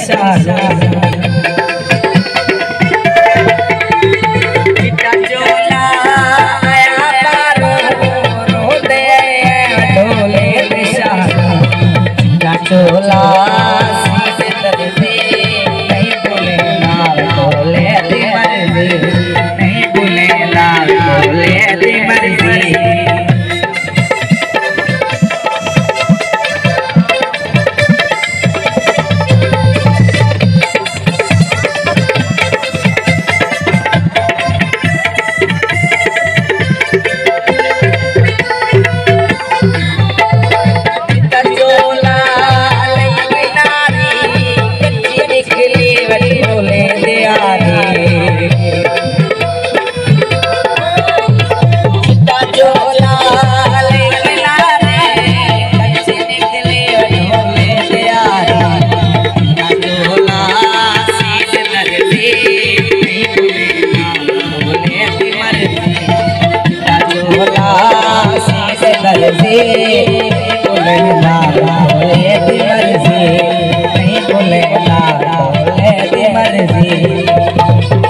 सारा चिट्टा चोला आया पारो रो दे ढोले सारा चिट्टा चोला सीधे दर्दे नहीं बोले लाल ढोले दी मर्जी नहीं बोले लाल ढोले दी मर्जी बोले लाला बोले दी मर्जी नहीं बोले लाला बोले दी मर्जी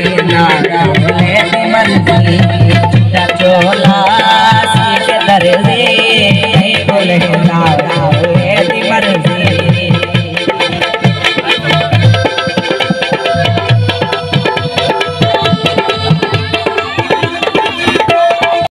बोले दी मर्जी चिट्टा चोला